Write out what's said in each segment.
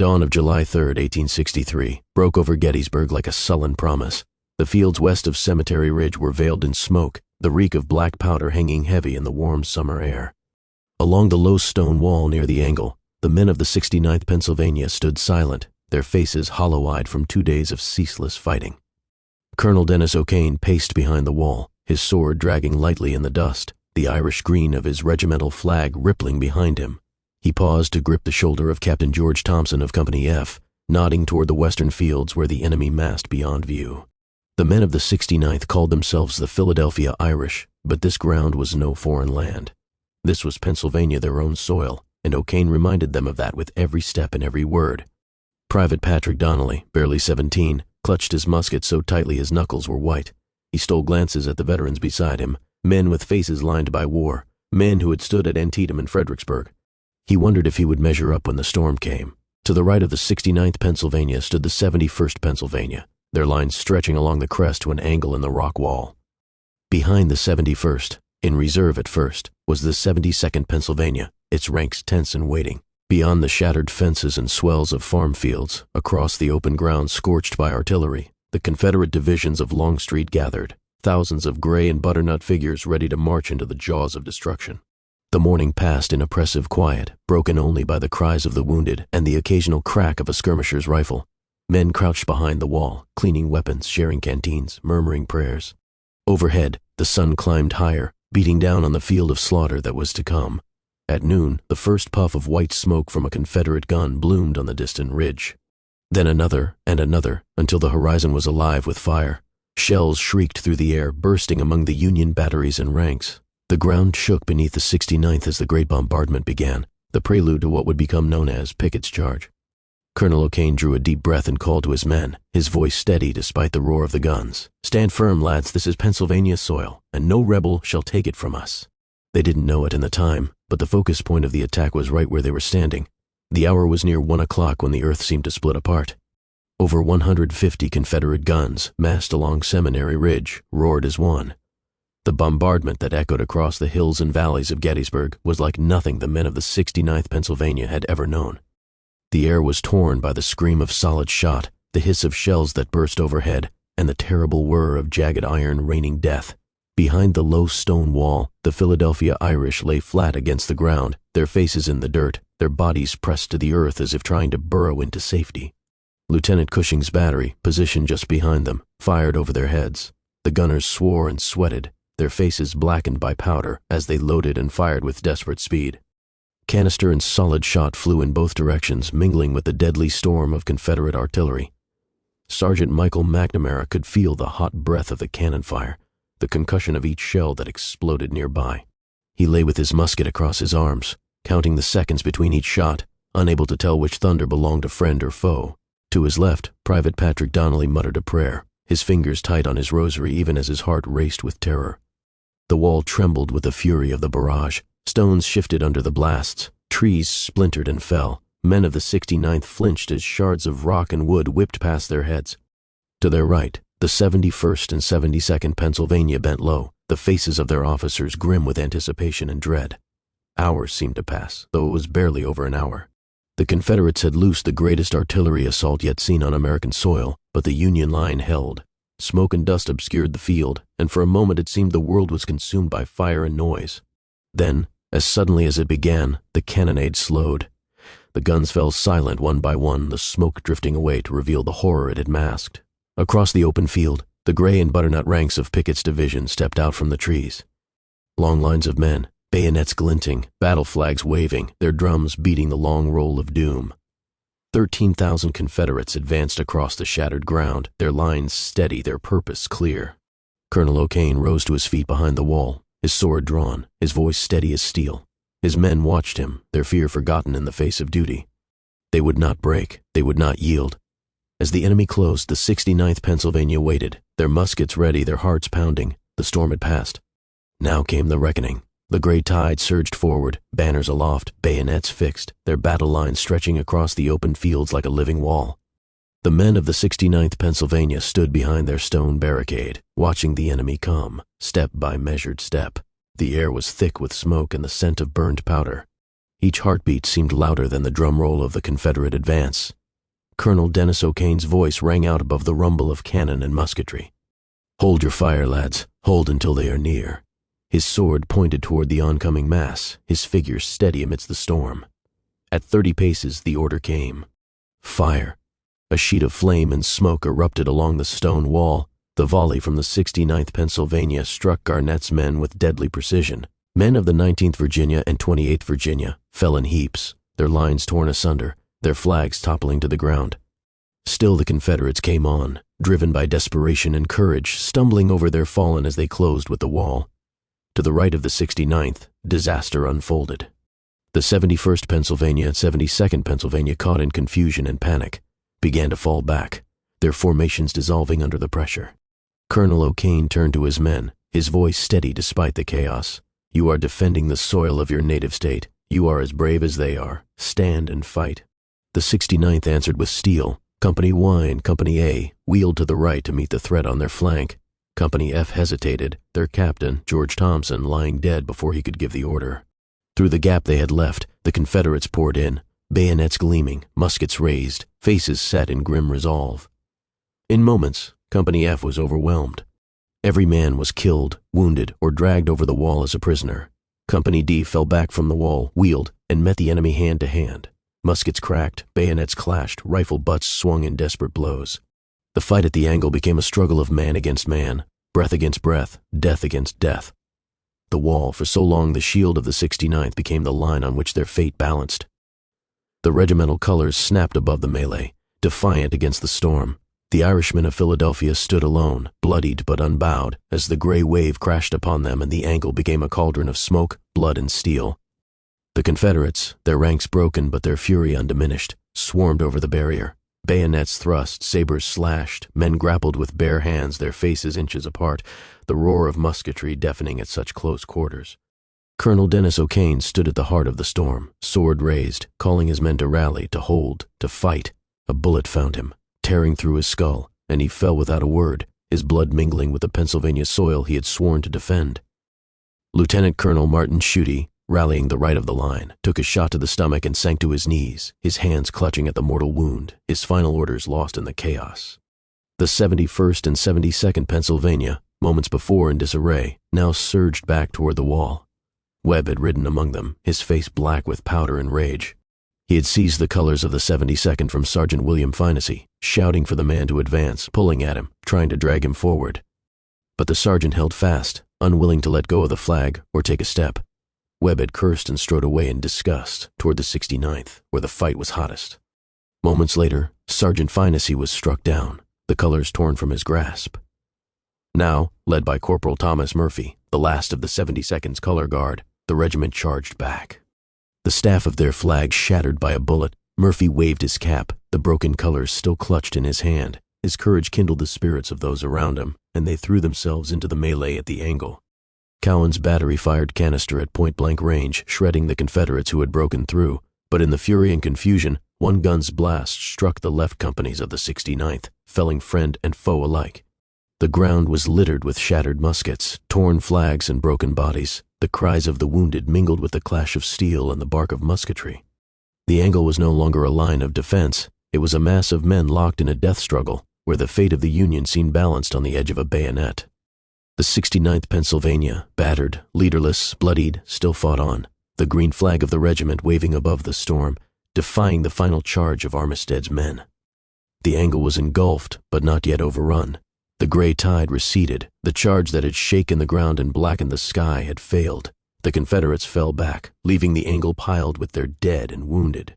Dawn of July 3, 1863, broke over Gettysburg like a sullen promise. The fields west of Cemetery Ridge were veiled in smoke, the reek of black powder hanging heavy in the warm summer air. Along the low stone wall near the angle, the men of the 69th Pennsylvania stood silent, their faces hollow-eyed from 2 days of ceaseless fighting. Colonel Dennis O'Kane paced behind the wall, his sword dragging lightly in the dust, the Irish green of his regimental flag rippling behind him. He paused to grip the shoulder of Captain George Thompson of Company F, nodding toward the western fields where the enemy massed beyond view. The men of the 69th called themselves the Philadelphia Irish, but this ground was no foreign land. This was Pennsylvania, their own soil, and O'Kane reminded them of that with every step and every word. Private Patrick Donnelly, barely 17, clutched his musket so tightly his knuckles were white. He stole glances at the veterans beside him, men with faces lined by war, men who had stood at Antietam and Fredericksburg. He wondered if he would measure up when the storm came. To the right of the 69th Pennsylvania stood the 71st Pennsylvania, their lines stretching along the crest to an angle in the rock wall. Behind the 71st, in reserve at first, was the 72nd Pennsylvania, its ranks tense and waiting. Beyond the shattered fences and swells of farm fields, across the open ground scorched by artillery, the Confederate divisions of Longstreet gathered, thousands of gray and butternut figures ready to march into the jaws of destruction. The morning passed in oppressive quiet, broken only by the cries of the wounded and the occasional crack of a skirmisher's rifle. Men crouched behind the wall, cleaning weapons, sharing canteens, murmuring prayers. Overhead, the sun climbed higher, beating down on the field of slaughter that was to come. At noon, the first puff of white smoke from a Confederate gun bloomed on the distant ridge. Then another and another, until the horizon was alive with fire. Shells shrieked through the air, bursting among the Union batteries and ranks. The ground shook beneath the 69th as the great bombardment began, the prelude to what would become known as Pickett's Charge. Colonel O'Kane drew a deep breath and called to his men, his voice steady despite the roar of the guns. "Stand firm, lads, this is Pennsylvania soil, and no rebel shall take it from us." They didn't know it in the time, but the focus point of the attack was right where they were standing. The hour was near 1 o'clock when the earth seemed to split apart. Over 150 Confederate guns, massed along Seminary Ridge, roared as one. The bombardment that echoed across the hills and valleys of Gettysburg was like nothing the men of the 69th Pennsylvania had ever known. The air was torn by the scream of solid shot, the hiss of shells that burst overhead, and the terrible whir of jagged iron raining death. Behind the low stone wall, the Philadelphia Irish lay flat against the ground, their faces in the dirt, their bodies pressed to the earth as if trying to burrow into safety. Lieutenant Cushing's battery, positioned just behind them, fired over their heads. The gunners swore and sweated, their faces blackened by powder as they loaded and fired with desperate speed. Canister and solid shot flew in both directions, mingling with the deadly storm of Confederate artillery. Sergeant Michael McNamara could feel the hot breath of the cannon fire, the concussion of each shell that exploded nearby. He lay with his musket across his arms, counting the seconds between each shot, unable to tell which thunder belonged to friend or foe. To his left, Private Patrick Donnelly muttered a prayer, his fingers tight on his rosary even as his heart raced with terror. The wall trembled with the fury of the barrage. Stones shifted under the blasts, trees splintered and fell. Men of the 69th flinched as shards of rock and wood whipped past their heads. To their right, the 71st and 72nd Pennsylvania bent low, the faces of their officers grim with anticipation and dread. Hours seemed to pass, though it was barely over an hour. The Confederates had loosed the greatest artillery assault yet seen on American soil, but the Union line held. Smoke and dust obscured the field, and for a moment it seemed the world was consumed by fire and noise. Then, as suddenly as it began, the cannonade slowed. The guns fell silent one by one, the smoke drifting away to reveal the horror it had masked. Across the open field, the gray and butternut ranks of Pickett's division stepped out from the trees. Long lines of men, bayonets glinting, battle flags waving, their drums beating the long roll of doom. 13,000 Confederates advanced across the shattered ground, their lines steady, their purpose clear. Colonel O'Kane rose to his feet behind the wall, his sword drawn, his voice steady as steel. His men watched him, their fear forgotten in the face of duty. They would not break, they would not yield. As the enemy closed, the 69th Pennsylvania waited, their muskets ready, their hearts pounding. The storm had passed. Now came the reckoning. The gray tide surged forward, banners aloft, bayonets fixed, their battle lines stretching across the open fields like a living wall. The men of the 69th Pennsylvania stood behind their stone barricade, watching the enemy come, step by measured step. The air was thick with smoke and the scent of burned powder. Each heartbeat seemed louder than the drum roll of the Confederate advance. Colonel Dennis O'Kane's voice rang out above the rumble of cannon and musketry. "Hold your fire, lads. Hold until they are near." His sword pointed toward the oncoming mass, his figure steady amidst the storm. At 30 paces, the order came. Fire. A sheet of flame and smoke erupted along the stone wall. The volley from the 69th Pennsylvania struck Garnett's men with deadly precision. Men of the 19th Virginia and 28th Virginia fell in heaps, their lines torn asunder, their flags toppling to the ground. Still the Confederates came on, driven by desperation and courage, stumbling over their fallen as they closed with the wall. To the right of the 69th, disaster unfolded. The 71st Pennsylvania and 72nd Pennsylvania, caught in confusion and panic, began to fall back, their formations dissolving under the pressure. Colonel O'Kane turned to his men, his voice steady despite the chaos. "You are defending the soil of your native state. You are as brave as they are. Stand and fight." The 69th answered with steel. Company Y and Company A wheeled to the right to meet the threat on their flank. Company F hesitated, their captain, George Thompson, lying dead before he could give the order. Through the gap they had left, the Confederates poured in, bayonets gleaming, muskets raised, faces set in grim resolve. In moments, Company F was overwhelmed. Every man was killed, wounded, or dragged over the wall as a prisoner. Company D fell back from the wall, wheeled, and met the enemy hand to hand. Muskets cracked, bayonets clashed, rifle butts swung in desperate blows. The fight at the angle became a struggle of man against man, breath against breath, death against death. The wall, for so long the shield of the 69th, became the line on which their fate balanced. The regimental colors snapped above the melee, defiant against the storm. The Irishmen of Philadelphia stood alone, bloodied but unbowed, as the gray wave crashed upon them and the angle became a cauldron of smoke, blood, and steel. The Confederates, their ranks broken but their fury undiminished, swarmed over the barrier. Bayonets thrust, sabers slashed, men grappled with bare hands, their faces inches apart, the roar of musketry deafening at such close quarters. Colonel Dennis O'Kane stood at the heart of the storm, sword raised, calling his men to rally, to hold, to fight. A bullet found him, tearing through his skull, and he fell without a word, his blood mingling with the Pennsylvania soil he had sworn to defend. Lieutenant Colonel Martin Schutte, rallying the right of the line, took a shot to the stomach and sank to his knees, his hands clutching at the mortal wound, his final orders lost in the chaos. The 71st and 72nd Pennsylvania, moments before in disarray, now surged back toward the wall. Webb had ridden among them, his face black with powder and rage. He had seized the colors of the 72nd from Sergeant William Finesy, shouting for the man to advance, pulling at him, trying to drag him forward. But the sergeant held fast, unwilling to let go of the flag or take a step. Webb had cursed and strode away in disgust toward the 69th, where the fight was hottest. Moments later, Sergeant Finesy was struck down, the colors torn from his grasp. Now, led by Corporal Thomas Murphy, the last of the 72nd's color guard, the regiment charged back. The staff of their flag shattered by a bullet, Murphy waved his cap, the broken colors still clutched in his hand. His courage kindled the spirits of those around him, and they threw themselves into the melee at the angle. Cowan's battery fired canister at point-blank range, shredding the Confederates who had broken through, but in the fury and confusion, one gun's blast struck the left companies of the 69th, felling friend and foe alike. The ground was littered with shattered muskets, torn flags, and broken bodies. The cries of the wounded mingled with the clash of steel and the bark of musketry. The angle was no longer a line of defense. It was a mass of men locked in a death struggle, where the fate of the Union seemed balanced on the edge of a bayonet. The 69th Pennsylvania, battered, leaderless, bloodied, still fought on, the green flag of the regiment waving above the storm, defying the final charge of Armistead's men. The angle was engulfed, but not yet overrun. The gray tide receded. The charge that had shaken the ground and blackened the sky had failed. The Confederates fell back, leaving the angle piled with their dead and wounded.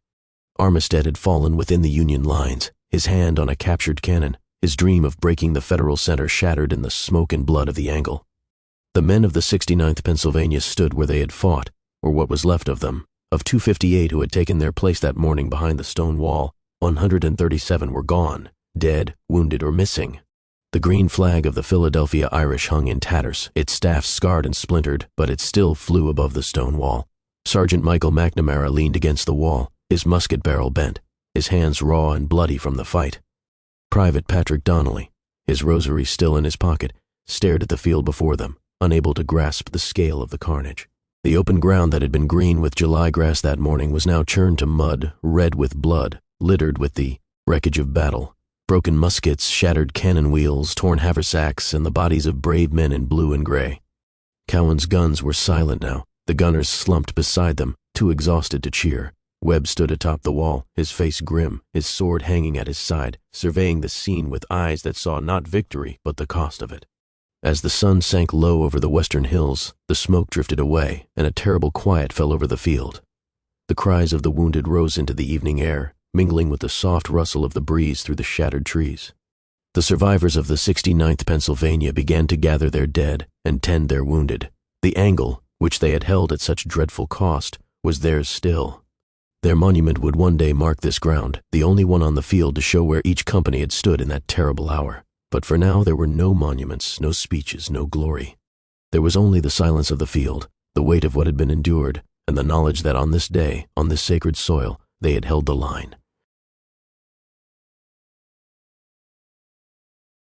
Armistead had fallen within the Union lines, his hand on a captured cannon, his dream of breaking the Federal center shattered in the smoke and blood of the angle. The men of the 69th Pennsylvania stood where they had fought, or what was left of them. Of 258 who had taken their place that morning behind the stone wall, 137 were gone, dead, wounded, or missing. The green flag of the Philadelphia Irish hung in tatters, its staff scarred and splintered, but it still flew above the stone wall. Sergeant Michael McNamara leaned against the wall, his musket barrel bent, his hands raw and bloody from the fight. Private Patrick Donnelly, his rosary still in his pocket, stared at the field before them, unable to grasp the scale of the carnage. The open ground that had been green with July grass that morning was now churned to mud, red with blood, littered with the wreckage of battle. Broken muskets, shattered cannon wheels, torn haversacks, and the bodies of brave men in blue and gray. Cowan's guns were silent now. The gunners slumped beside them, too exhausted to cheer. Webb stood atop the wall, his face grim, his sword hanging at his side, surveying the scene with eyes that saw not victory, but the cost of it. As the sun sank low over the western hills, the smoke drifted away, and a terrible quiet fell over the field. The cries of the wounded rose into the evening air, mingling with the soft rustle of the breeze through the shattered trees. The survivors of the 69th Pennsylvania began to gather their dead and tend their wounded. The angle, which they had held at such dreadful cost, was theirs still. Their monument would one day mark this ground, the only one on the field to show where each company had stood in that terrible hour. But for now there were no monuments, no speeches, no glory. There was only the silence of the field, the weight of what had been endured, and the knowledge that on this day, on this sacred soil, they had held the line.